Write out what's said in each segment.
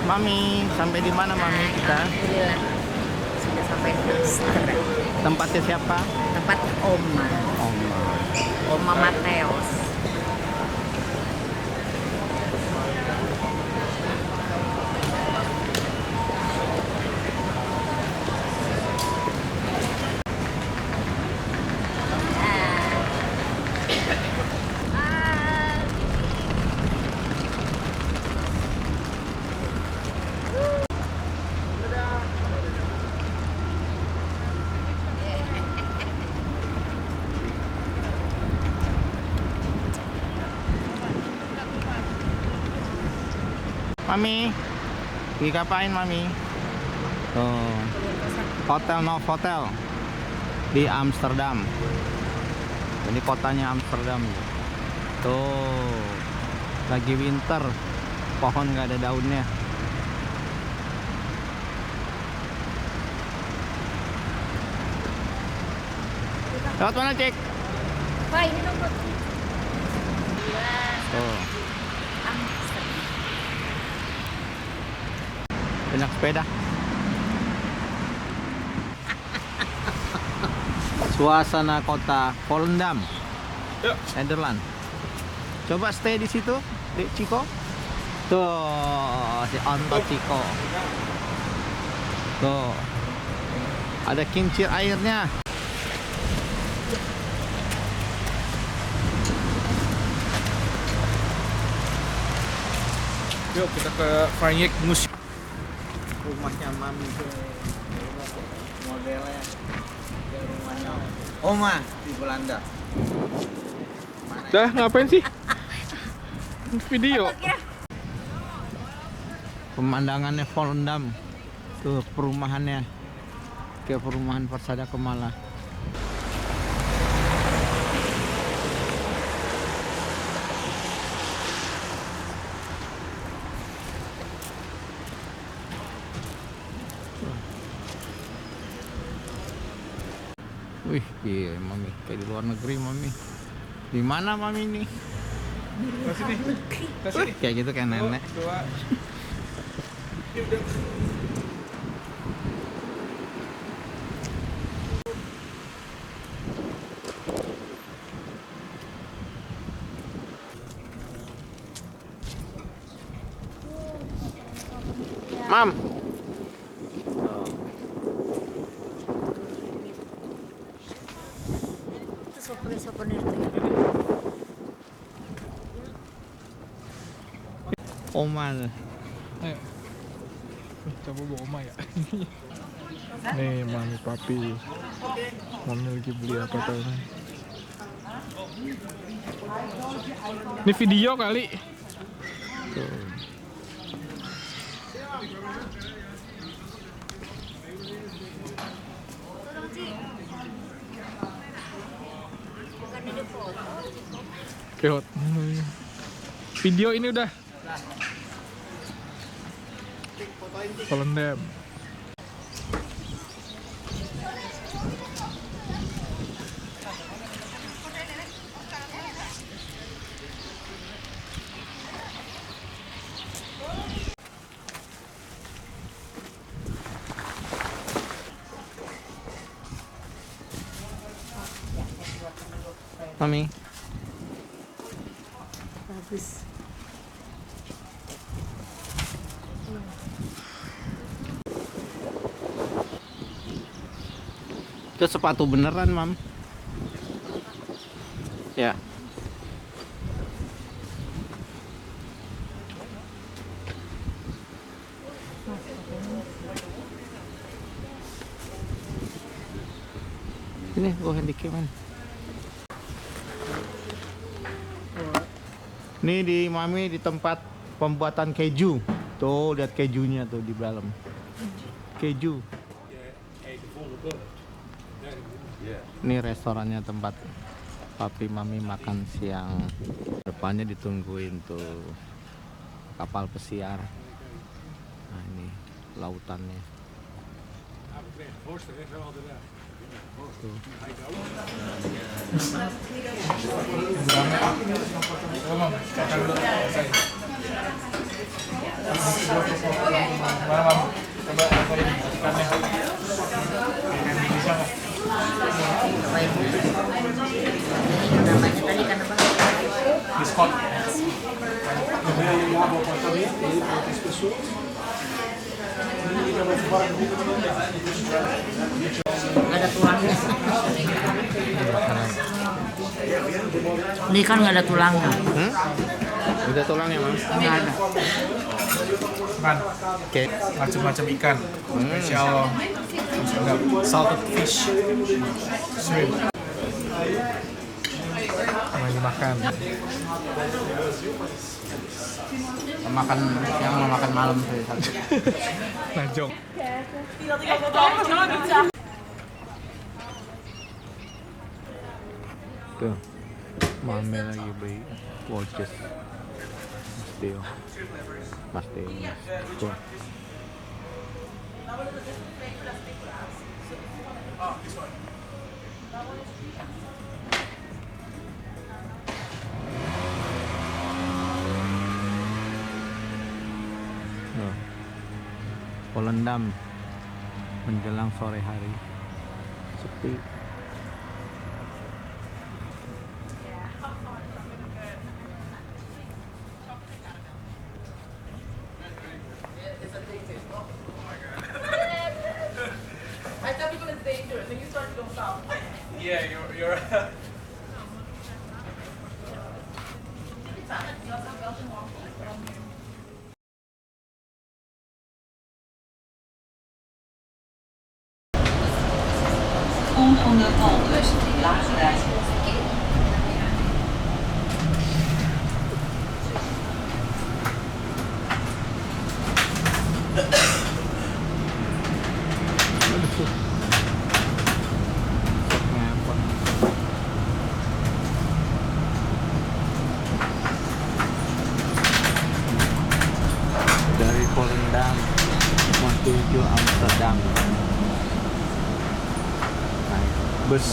Mami, sampai di mana Mami kita? Alhamdulillah sudah sampai di Amsterdam. Tempatnya siapa? Tempat Oma. Oma Mateos. Mami, di kapain Mami? Tuh, Hotel Novotel di Amsterdam. Ini kotanya Amsterdam. Tuh, lagi winter, pohon nggak ada daunnya. Lewat mana cek? Pak, ini dong buat Tuh, Amsterdam. banyak sepeda. Suasana kota Volendam, Nederland. Coba stay di situ, di Chico. Tuh, si Anto Chico. Tuh, ada kincir airnya. Yuk kita ke Vrijek Museum. Rumahnya Mami tuh, modelnya kayak rumahnya Oma di Belanda. Dah ngapain sih? Video. Pemandangannya Volendam, tuh perumahannya kayak perumahan Persada Kemala. Wih, iya Mami, kayak di luar negeri Mami. Di mana Mami ini? Kasih nih. Kasih nih. Kayak gitu kayak nenek. Dua. Mam. Itu souvenir tuh. Oma. Ayo. Coba bawa Oma ya. Nih Mami Papi. Mami lagi beli apa tuh? Ini video kali. Tuh. Bukan ini foto. Keot. Video ini udah. Volendam. Mami. Bagus. Itu sepatu beneran, Mam. Ya. Ini gua handicap man. Ini di Mami di tempat pembuatan keju. Tuh, lihat kejunya tuh di dalam. Keju. Ini restorannya tempat Papi Mami makan siang. Depannya ditungguin tuh kapal pesiar. Nah, ini lautannya. Tuh. Nggak ada tulangnya. Ini kan nggak ada tulangnya. Udah tulangnya, Mas? Nggak ada. Kan Oke. macam-macam ikan. Spesial salted fish. Shrimp. Lagi makan. Yang mau makan malam saya satu. Najong. Tuh. Mame lagi beli watches. Mas Teo. Tuh. Tuh. Polendam menjelang sore hari. Sepi. Yeah, you're. Ngapon. Dari Volendam menuju Amsterdam. Naik bus.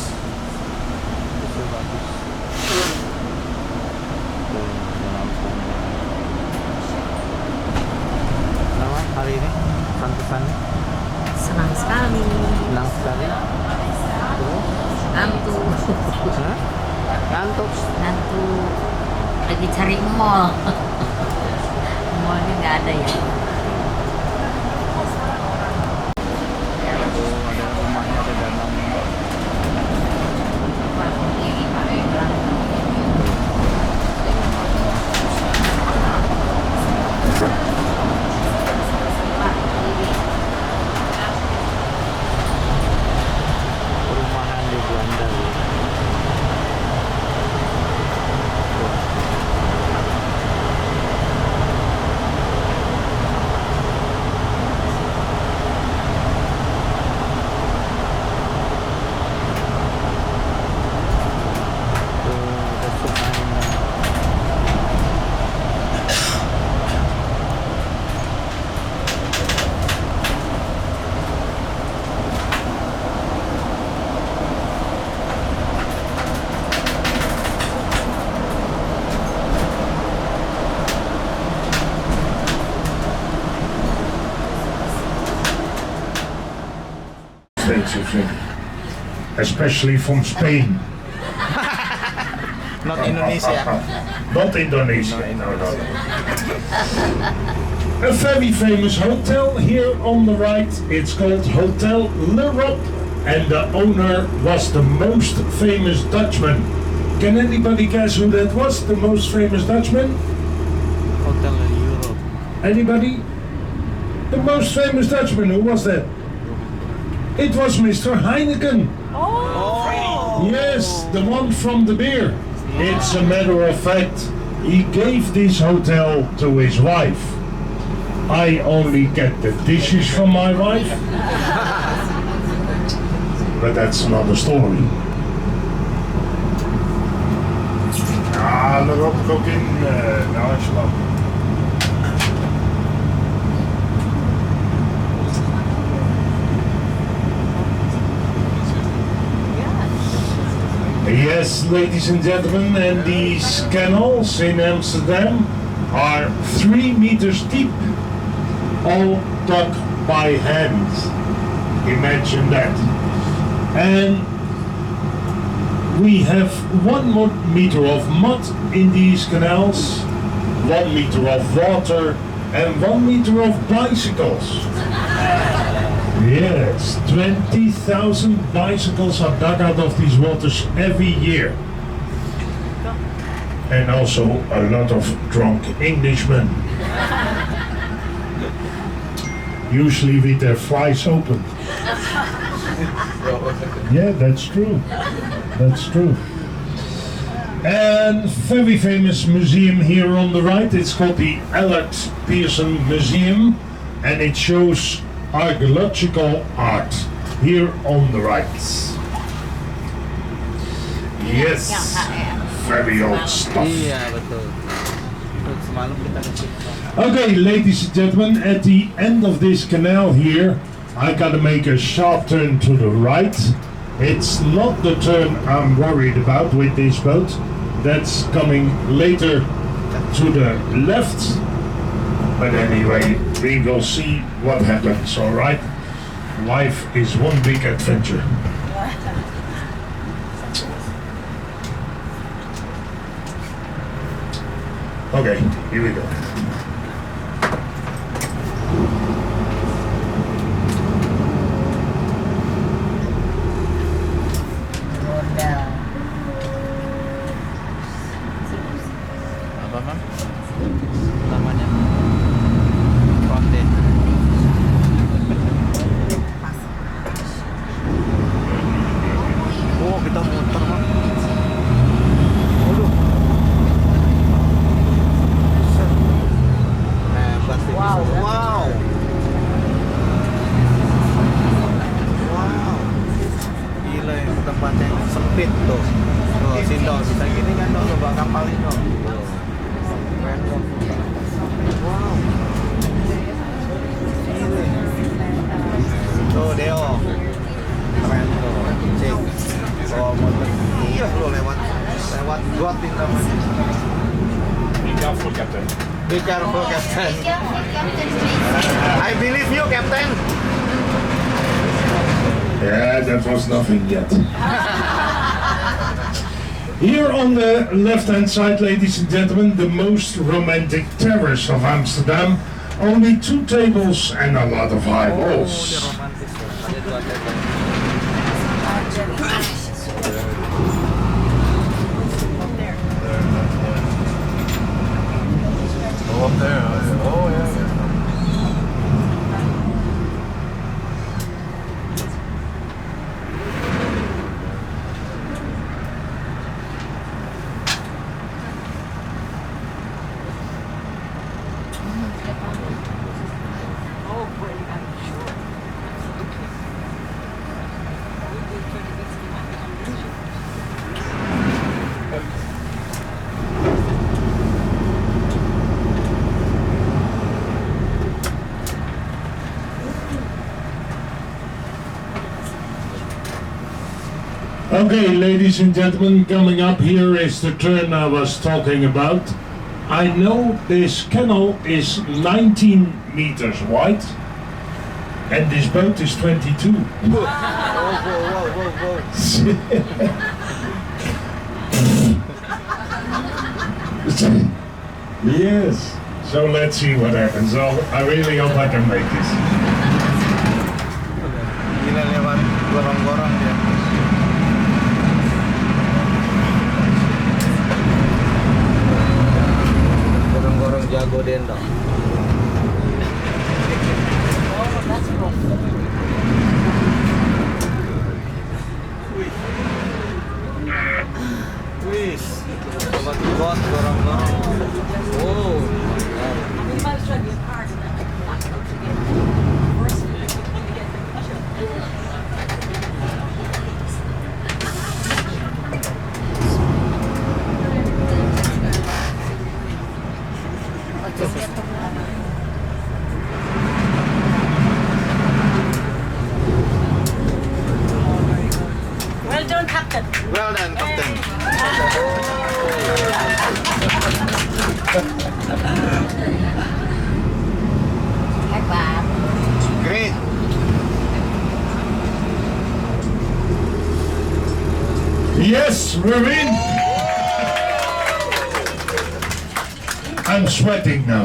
Busnya bagus. Tuh, dalam sana. Kenapa hari ini? Pesan-pesannya? Senang sekali. Senang sekali. Terus? Ngantuk. Hah? Ngantuk. Ngantuk. Lagi cari mall. Mallnya nggak ada ya. Tuh, ada rumahnya ada danaunya. Perumahan di Belanda. Ada sungainya. States of especially from Spain. Not Indonesia. Not Indonesia. No. A very famous hotel here on the right. It's called Hotel L'Europe, and the owner was the most famous Dutchman. Can anybody guess who that was? The most famous Dutchman? Hotel Europe. Anybody? The most famous Dutchman. Who was that? It was Mr. Heineken. Yes, the one from the beer. It's a matter of fact, he gave this hotel to his wife. I only get the dishes from my wife. But that's another story. Ah, look up cooking. Nou, slow. Yes, ladies and gentlemen, and these canals in Amsterdam are 3 meters deep, all dug by hand. Imagine that. And we have 1 meter of mud in these canals, 1 meter of water, and 1 meter of bicycles. Yes, 20,000 bicycles are dug out of these waters every year. And also a lot of drunk Englishmen. Usually with their flies open. Yeah, that's true. That's true. And very famous museum here on the right. It's called the Allard Pearson Museum, and it shows archaeological art here on the right. Yes, very old stuff. Iya betul. Terus semalam kita ngecek. Okay, ladies and gentlemen, at the end of this canal here, I gotta make a sharp turn to the right. It's not the turn I'm worried about with this boat. That's coming later to the left. But anyway, we will see what happens, alright? Life is one big adventure. Okay, here we go. Modal. Apa mam? Namanya konten. Oh kita muter mam. Waduh. Hebat sih. Wow. Wow. Wow. Gila ya tempatnya sempit tuh. Tuh Sindo bisa gini kan dong coba kapal ini dong. Tuh. Keren dong. Wow. Gila. Tuh Deo. Keren tuh. Cek. Bawa motor. Iya lo lewat got ini namanya. Be careful, Captain. Be careful, Captain. I believe you, Captain. Yeah, that was nothing yet. Here on the left-hand side, ladies and gentlemen, the most romantic terrace of Amsterdam. Only 2 tables and a lot of high Oh, walls. dia romantis tuh. Ada dua table. Oh, up there. Oh, yeah. Okay, ladies and gentlemen, coming up here is the turn I was talking about. I know this canal is 19 meters wide, and this boat is 22. Whoa. Yes. So let's see what happens. I really hope I can make this. Gila lewat gorong-gorong dia. Gorong-gorong jago dendong. Wih, lewat got gorong-gorong. Oh. Well done, Captain. Well done, Captain. Hebat. Great. Yes, we're in. I'm sweating now.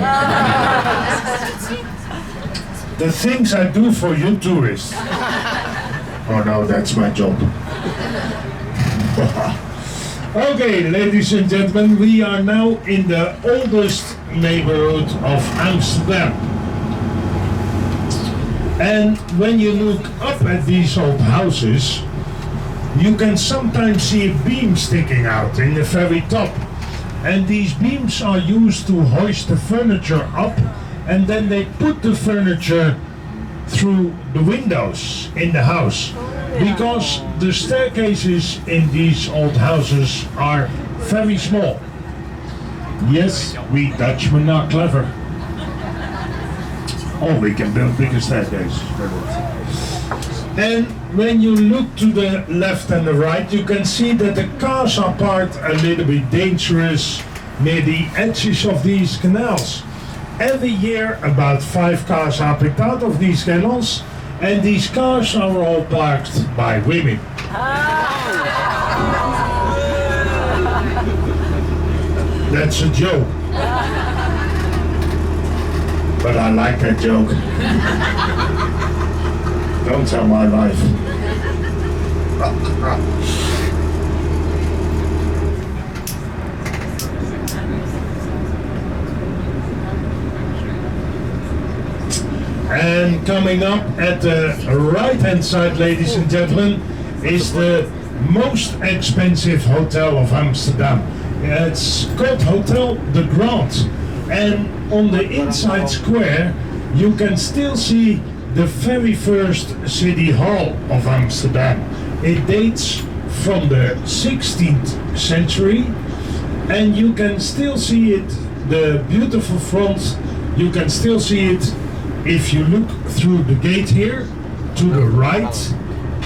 The things I do for you tourists. Oh no, that's my job. Okay, ladies and gentlemen, we are now in the oldest neighborhood of Amsterdam. And when you look up at these old houses, you can sometimes see a beam sticking out in the very top. And these beams are used to hoist the furniture up, and then they put the furniture through the windows in the house. Because the staircases in these old houses are very small. Yes, we Dutchmen are clever. Oh, we can build bigger staircases. And when you look to the left and the right, you can see that the cars are parked a little bit dangerous near the edges of these canals. Every year about 5 cars are picked out of these canals, and these cars are all parked by women. That's a joke. But I like that joke. Don't tell my wife. And coming up at the right-hand side, ladies and gentlemen, is the most expensive hotel of Amsterdam. It's called Hotel de Grand. And on the inside square, you can still see the very first city hall of Amsterdam. It dates from the 16th century, and you can still see it, the beautiful front, you can still see it if you look through the gate here, to the right,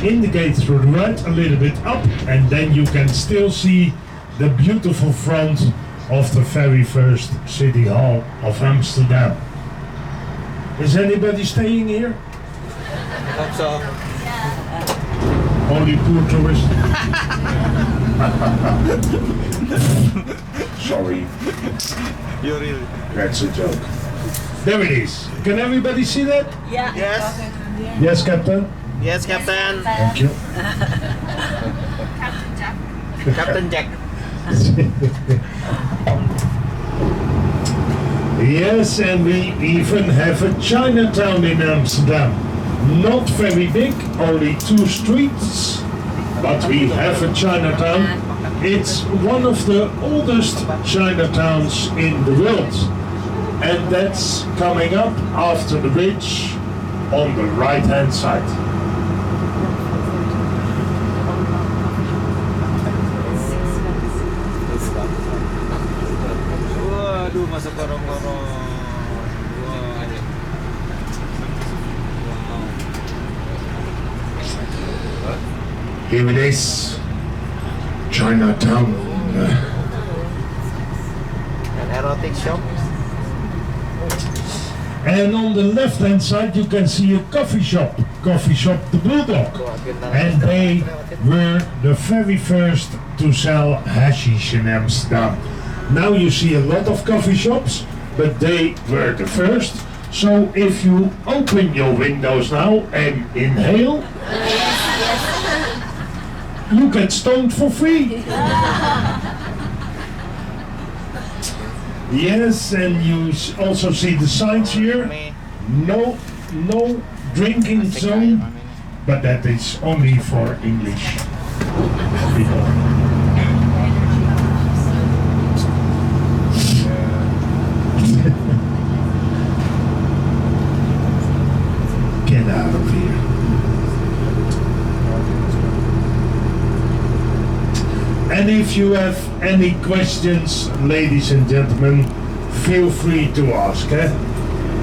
in the gate through the right, a little bit up, and then you can still see the beautiful front of the very first city hall of Amsterdam. Is anybody staying here? Hope so. Only poor tourists? Sorry, You really? that's a joke. There it is. Can everybody see that? Yeah. Yes. Yes, Captain? Yes, Captain. Thank you. Captain Jack. Yes, and we even have a Chinatown in Amsterdam. Not very big, only 2 streets, but we have a Chinatown. It's one of the oldest Chinatowns in the world. And that's coming up after the bridge on the right-hand side. Waduh, masuk gorong-gorong. Wow. Here it is, Chinatown. An erotic shop. And on the left-hand side you can see a coffee shop The Bulldog. And they were the very first to sell hashish in Amsterdam. Now you see a lot of coffee shops, but they were the first. So if you open your windows now and inhale, you get stoned for free. Yes, and you also see the signs here. No drinking zone, but that is only for English people. Get out of here. And if you have any questions, ladies and gentlemen, feel free to ask.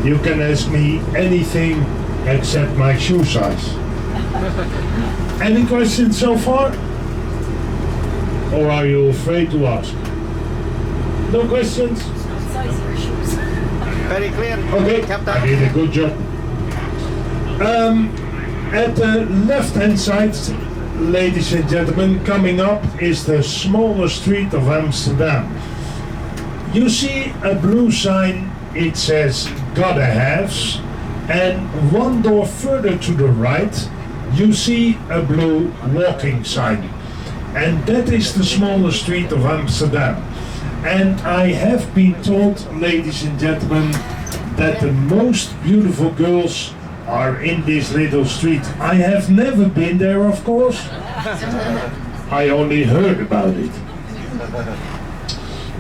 You can ask me anything except my shoe size. Any questions so far? Or are you afraid to ask? No questions? Very clear. Okay, I Captain. did a good job. At the left-hand side, ladies and gentlemen, coming up is the smallest street of Amsterdam. You see a blue sign, it says Gotta Haves, and one door further to the right, you see a blue walking sign. And that is the smaller street of Amsterdam. And I have been told, ladies and gentlemen, that the most beautiful girls are in this little street. I have never been there, of course. I only heard about it.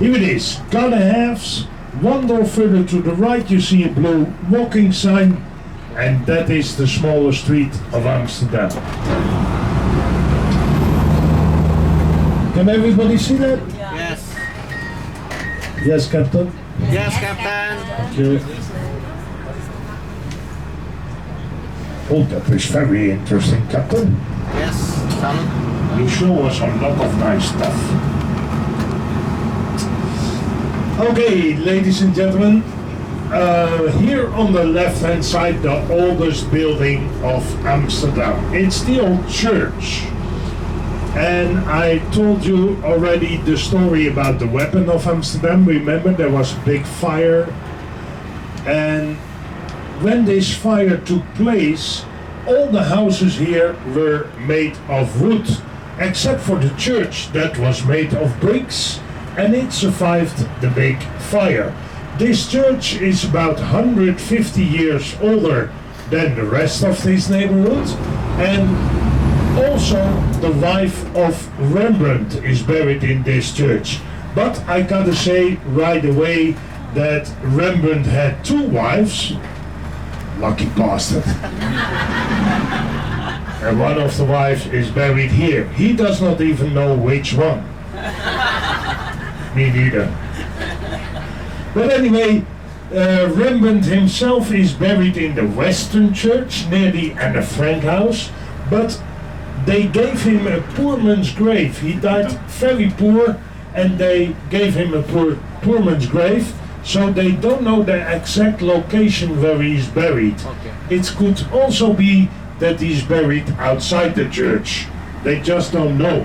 Here it is, Gotta Haves. One door further to the right you see a blue walking sign, and that is the smaller street of Amsterdam. Can everybody see that? Yes. Yes, Captain. Yes, Captain. Thank you. Oh, that is very interesting, Captain. Yes, salute. You show us a lot of nice stuff. Okay, ladies and gentlemen, here on the left-hand side, the oldest building of Amsterdam. It's the old church. And I told you already the story about the weapon of Amsterdam. Remember, there was a big fire. And when this fire took place, all the houses here were made of wood, except for the church that was made of bricks, and it survived the big fire. This church is about 150 years older than the rest of this neighborhood, and also the wife of Rembrandt is buried in this church. But I gotta say right away that Rembrandt had two wives. Lucky bastard. And one of the wives is buried here. He does not even know which one. Me neither. But anyway, Rembrandt himself is buried in the Western Church near the Anne Frank house, but they gave him a poor man's grave. He died very poor, and they gave him a poor man's grave, so they don't know the exact location where he is buried. Okay. It could also be that he's buried outside the church. They just don't know.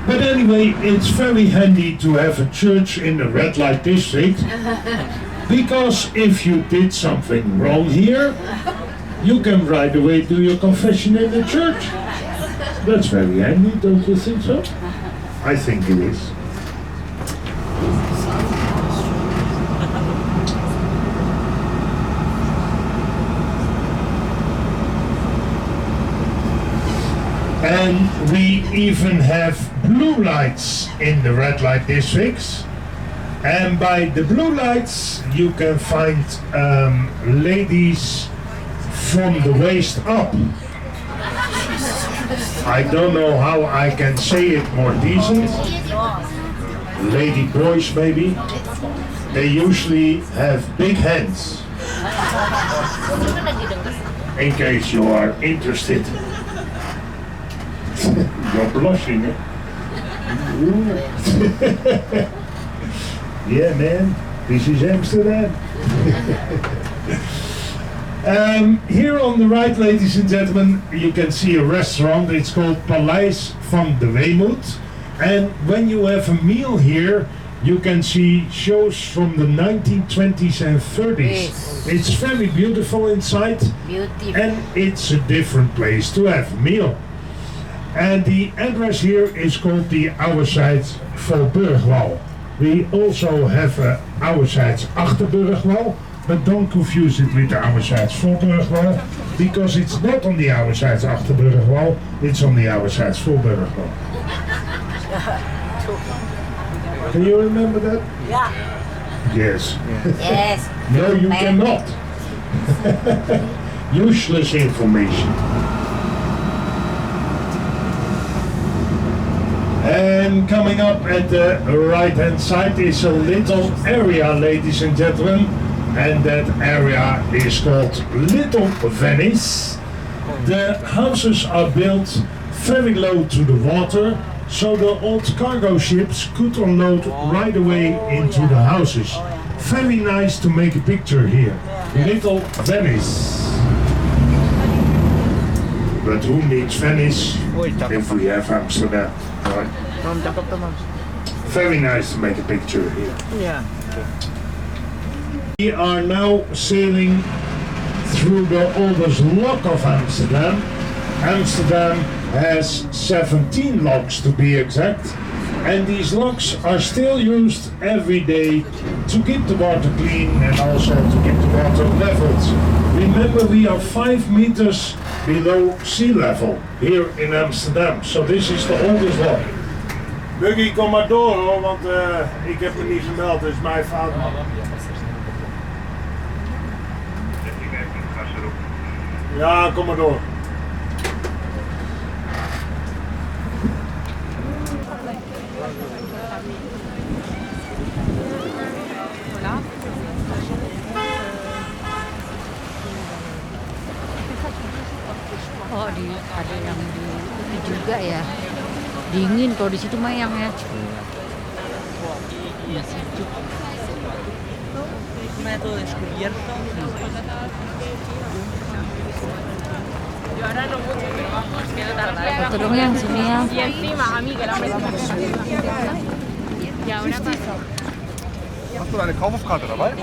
But anyway, it's very handy to have a church in the red light district, because if you did something wrong here, you can right away do your confession in the church. That's very handy, don't you think so? I think it is. And we even have blue lights in the red light districts. And by the blue lights you can find ladies from the waist up. I don't know how I can say it more decent. Lady boys maybe. They usually have big hands. In case you are interested. You're blushing, eh? Yeah, man. This is Amsterdam. Here on the right, ladies and gentlemen, you can see a restaurant. It's called Paleis van de Weemoed. And when you have a meal here, you can see shows from the 1920s and 30s. Yes. It's very beautiful inside, Beautiful. and it's a different place to have a meal. And the address here is called the Ouwezijds Voorburgwal. We also have Ouwezijds Achterburgwal, but don't confuse it with the Ouwezijds Voorburgwal, because it's not on the Ouwezijds Achterburgwal, it's on the Ouwezijds Voorburgwal. Can you remember that? Yeah. Yes. Yes. No, you Man. cannot. Useless information. And coming up at the right hand side is a little area, ladies and gentlemen, and that area is called Little Venice. The houses are built very low to the water, so the old cargo ships could unload right away into the houses. Very nice to make a picture here. Little Venice. But who needs Venice if we have Amsterdam? Right? very nice to make a picture here. Yeah. We are now sailing through the oldest lock of Amsterdam. Amsterdam has 17 locks to be exact, and these locks are still used every day to keep the water clean and also to keep the water leveled. Remember, we are 5 meters below sea level here in Amsterdam, so this is the oldest lock. Buggy, kom maar door hoor, want ik heb me niet gemeld, dus mijn fout. Ja, kom maar door. Oh, ada yang di ini juga ya. Dingin kalau di situ mayang ya. Iya sejuk. Foto dong yang sini ya. Hast du eine Kaufkarte dabei?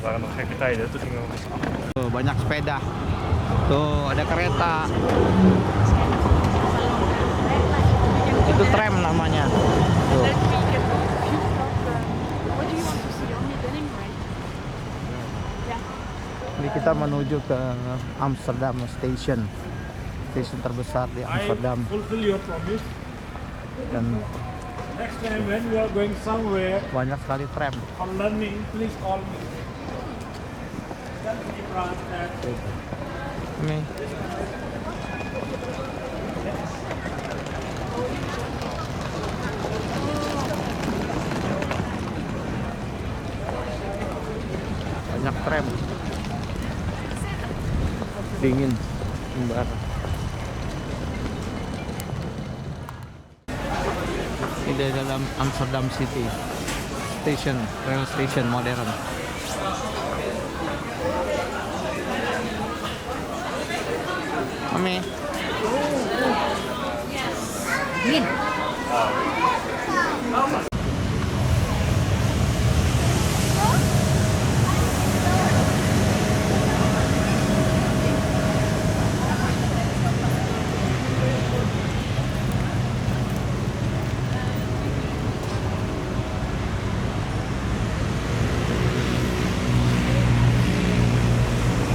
waren nog gekke tijden, toen gingen we... Tuh, banyak sepeda. Tuh, ada kereta. Itu tram namanya. Tuh. Ini kita menuju ke Amsterdam Station. Stasiun terbesar di Amsterdam. Fulfill your promise. Dan Next time when we are going somewhere banyak sekali tram. for learning, please call me. Tell me that Ini. Banyak tram. Dingin. Membara. Ini di dalam Amsterdam City Station, rail station modern. Mami. Dingin.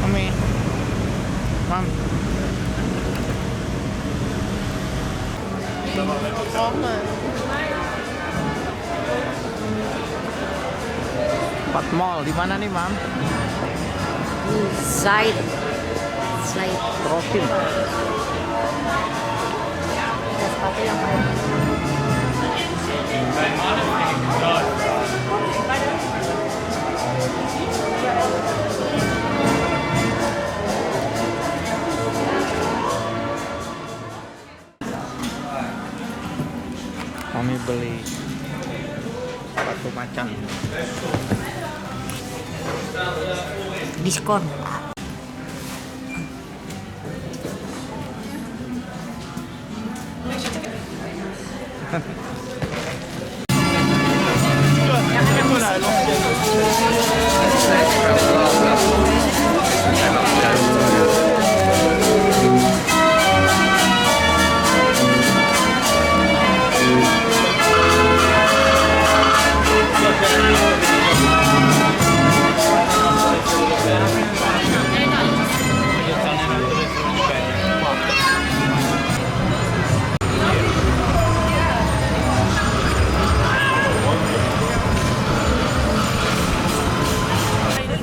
Mami. Mam. Empat mall di mana nih, Mam? Zaid. Profil. Ada sepatu yang baru. Kami beli sepatu macan. Diskon.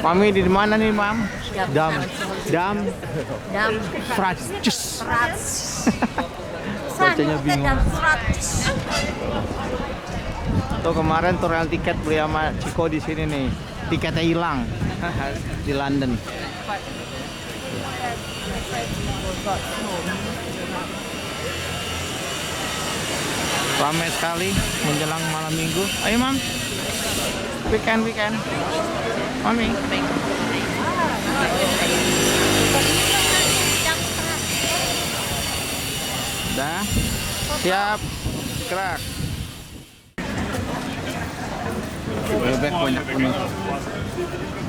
Mami di mana nih, Mam? Dam. Dam. Frats. Frats. Bacanya bingung. Dam Frats. Tuh kemarin tuh rel tiket beli sama Ciko di sini nih. Tiketnya hilang di London. Ramai sekali menjelang malam minggu. Ayo, Mam. Weekend. Mami. Dah. Siap. Gerak. Bebek banyak banget.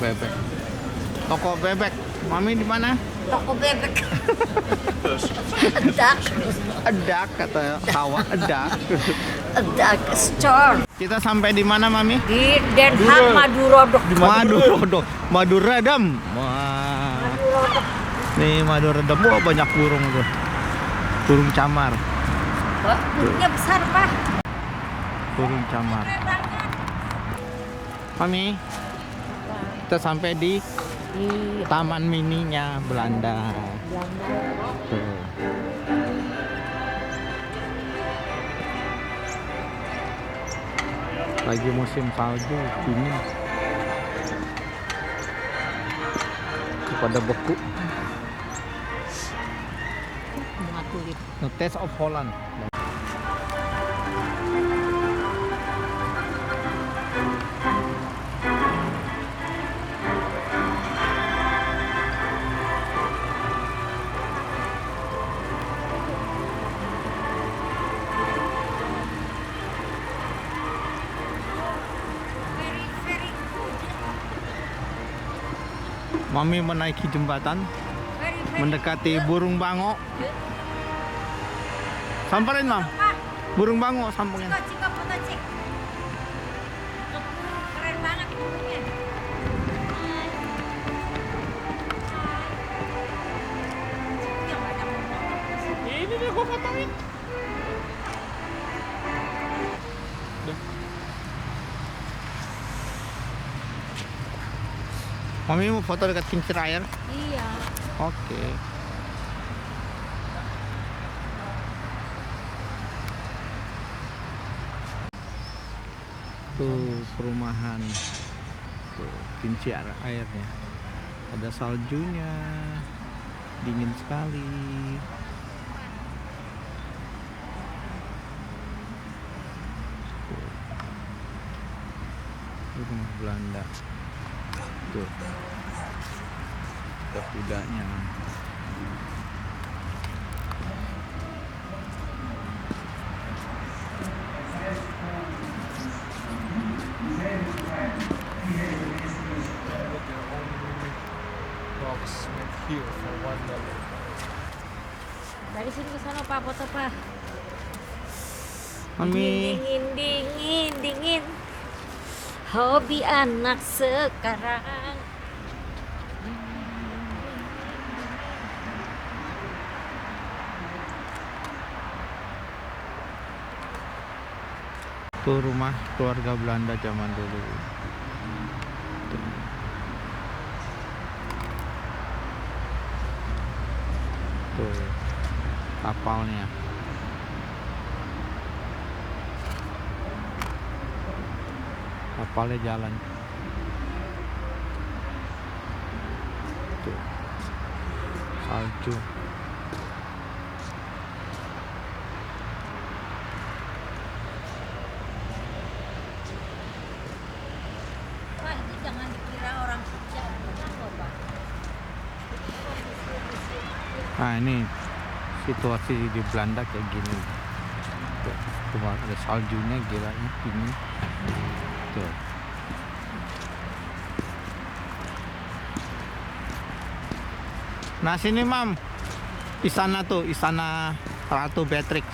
Bebek. Toko bebek. Mami di mana? Toko bebek. Edak. Edak kata sawah edak. Edak store. Kita sampai di mana, Mami? Di Den Haag Madurodok. Madurodok. Maduredam. Wah. Nih Maduredam. Wah, banyak burung tuh. Burung camar. Wah, burungnya besar, Pak. Burung camar. Mami, kita sampai di Taman Mininya Belanda. Tuh. Lagi musim salju, dingin. Pada beku. Bunga tulip. The Taste of Holland. Mami menaiki jembatan, mendekati burung bango. Samperin, Mam. Burung bango, samperin. Cika foto cik. Keren banget burungnya. Ini nih gua fotoin. Mami mau foto dekat kincir air? Iya. Oke. Tuh perumahan. Tuh kincir airnya. Ada saljunya. Dingin sekali. Tuh. Rumah Belanda. Tuh. Ada kudanya. Box made here for $1. Dari sini ke sana Pak, foto Pak. Mami. Dingin. Hobi anak sekarang. Tuh rumah keluarga Belanda zaman dulu. Tuh kapalnya. Kapalnya jalan. Tuh salju. Pak, itu jangan dikira orang kerja. Kenapa, Pak? Nah ini situasi di Belanda kayak gini. Tuh, cuma ada saljunya gila ini. Tuh. Nah sini Mam, istana tuh, istana Ratu Beatrix.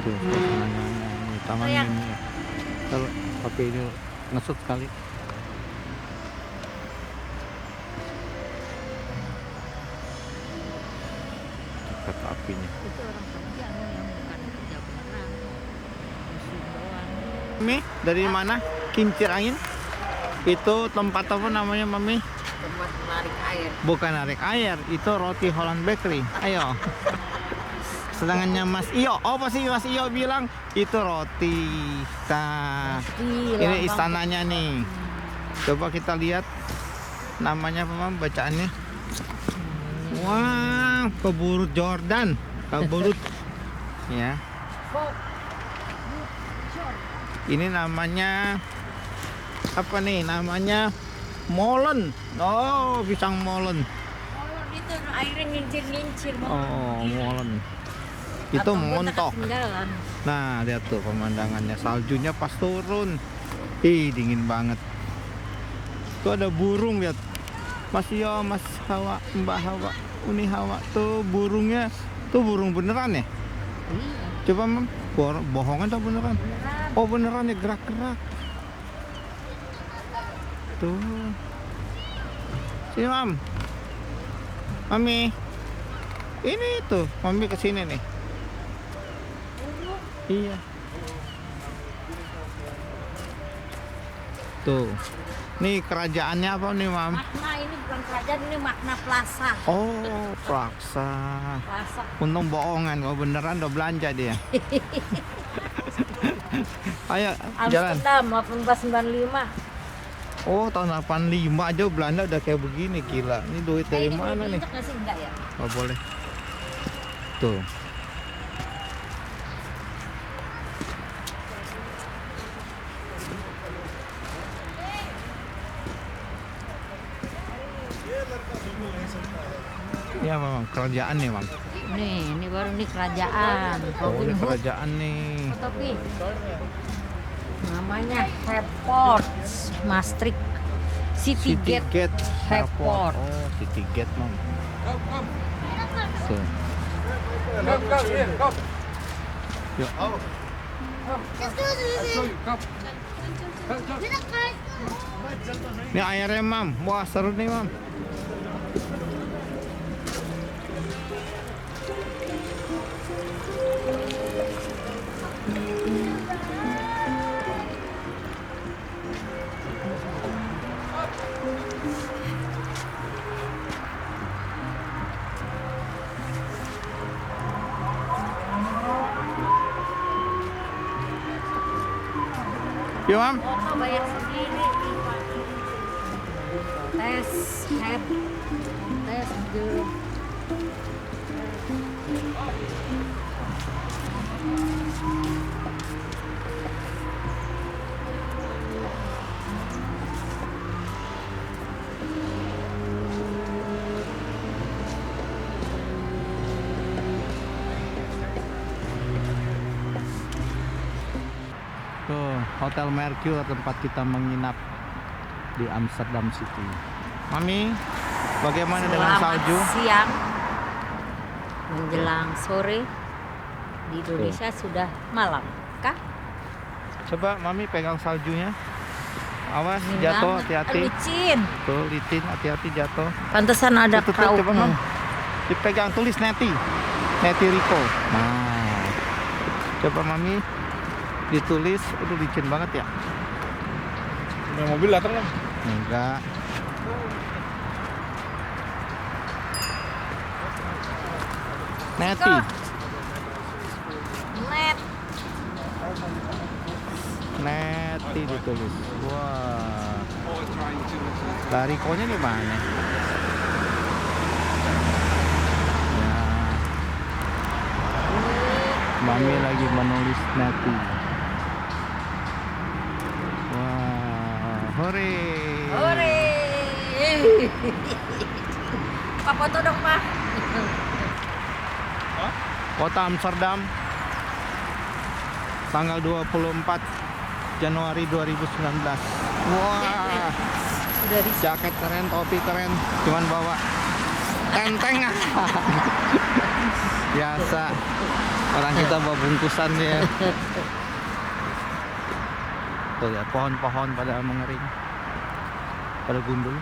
Tuh, istananya ini taman Sayang. ini. Kalau HP ini ngesut sekali. Kereta apinya. Itu orang kerja yang bukan kerja beneran. Musim doang. Mami, dari mana? Kincir angin? Itu tempat apa namanya, Mami? Tempat menarik air. Bukan narik air, itu roti Holland Bakery. Ayo. Sedangkannya Mas Iyo, oh pasti Mas Iyo bilang itu roti. Nah, ini istananya nih. Coba kita lihat namanya apa, Mam, bacaannya. Wah, Keburut Jordan. Keburut. Ya. Ini namanya apa nih? Namanya molen. Oh, pisang molen. itu airnya ngincir-ngincir. Oh, molen. Itu montok. Nah, lihat tuh pemandangannya, saljunya pas turun. Ih, dingin banget. Tuh ada burung, lihat. Mas Yo, Mas Hawa, Mbak Hawa, Uni Hawa. Tuh burungnya, tuh burung beneran ya? Iya. Coba Mam, bohongan atau beneran? Oh beneran ya, gerak-gerak. Tuh. Sini Mam. Mami. Ini tuh, Mami kesini nih. Iya. Tuh. Nih kerajaannya apa nih, Mam? Makna ini bukan kerajaan, ini makna plaza. Oh, Praksa. Plaza. Untung bohongan, kalau beneran udah belanja dia. Ayo, jalan. Amsterdam 1895. Oh, tahun 85 aja Belanda udah kayak begini, gila. Ini duit dari Ini mana nih? diinjak nggak sih? Enggak ya? Oh, boleh. Tuh. Ya memang kerajaan nih, Bang. Nih, ini baru nih kerajaan. Oh, Robin ini Hood. kerajaan nih. Tapi namanya Airport Maastricht City Gate. Airport. Oh, City Gate, Mam. Tuh. Yuk. Ini airnya, Mam. Wah, seru nih, Mam. Yuk, Mam. Oh, bayar sendiri. Tes head. Tes dulu. Tuh, Hotel Mercure tempat kita menginap di Amsterdam City. Mami, bagaimana dengan Selamat salju? siang menjelang sore di Indonesia sudah malam kah? Coba Mami pegang saljunya. Awas Dingin jatuh, banget. hati-hati. Licin. Tuh, licin, hati-hati jatuh. Pantesan ada Tuh, perahu. coba Mam. Dipegang, tulis Neti. Neti Rico. Nah. Coba Mami ditulis, udah licin banget ya. Punya mobil datang kan? Enggak. Neti. Net. Neti ditulis. Wah. Larikonya di mana? Ya. Mami lagi menulis Neti. Wah, hore. Hore. Pak foto dong, Pak. Kota Amsterdam. Tanggal 24 Januari 2019. Wah. Udah di Jaket keren, topi keren, cuman bawa tenteng. Biasa. Orang kita bawa bungkusan ya. Tuh lihat pohon-pohon pada mengering, pada gundul.